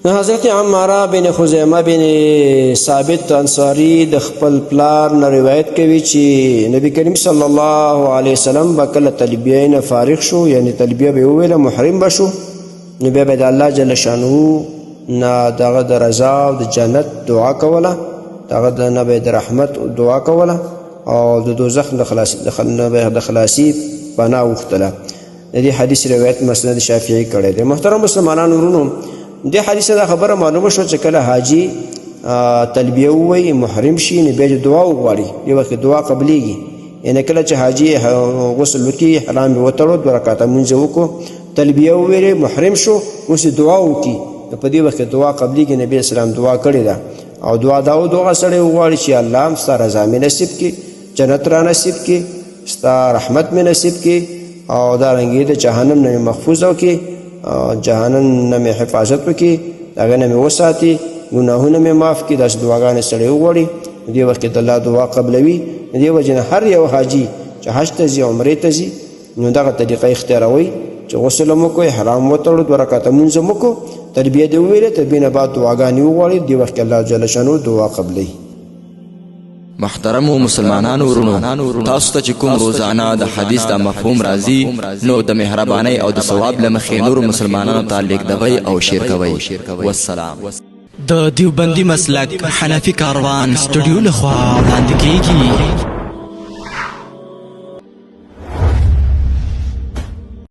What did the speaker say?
حضرت عمارہ بن خزیمه بن ثابت انصاری د خپل پلار نه روایت کوي چې نبی کریم صلی الله علیه وسلم به کله تلبیه نه فارغ شو، یعنی تلبیه به وویله محرم بشو، نو بیا به د الله جل شانه نه دغه د رضا او د جنت دعا کوله، دغه د نه به د رحمت دعا کوله او د دوزخ د خلاصي پناه وغوښتله. د دې حدیث روایت مسند شافعي کړی دی. محترم مسلمانانو ورونو، دې حدیث دا خبره معلومه شو چې کله حاجی تلبیه ووایي محرم شي نو بیا دعا وغواړي، یو وخت دعا قبلیږي. یعنې کله چې حاجی غسل وکړي، احرام یې وتړو، 2 رکعته لمونځ یې وکړو، تلبیه وویلې محرم شو، اوس دعا وکړي، نو په دې وخت دعا قبلیږي. نبی اسلام دعا کړې ده او دعا دا دغه سړی وغواړي چې الله ستا رضا مې نصیب کړي، جنت را نصیب کړي، ستا رحمت مې نصیب کړي او دارنګې د جهنم نه محفوظ وکړي، جهنم نه مې حفاظت وکړي، هغه نه مې وساتي، ګناهونه مې معاف کړي. داسې دعاګانې سړی وغواړي، دې وخت کې د الله دعا قبلوي. دې وجې نه هر یو حاجي چې حج ته ځي، عمرې ته ځي، نو دغه طریقه اختیاروئ چې غسل هم وکړو، احرام وتړو، 2 رکعته لمونځ هم وکړو، تلبیه دې وویلې، تلبیې نه بعد دعاګانې وغواړي، دې وخت کې الله جل شانه دعا قبلوي. محترمو مسلمانانو ورونو، تاسو ته چې کوم روزانه د حدیث د مفهوم راځي، نو د مهربانۍ او د ثواب له مخې نورو مسلمانانو ته لیږدوئ او شیر کوئ. والسلام. د دیوبندي مسلک حنفي کاروان سټوډیو لخوا وړاندې کیږي.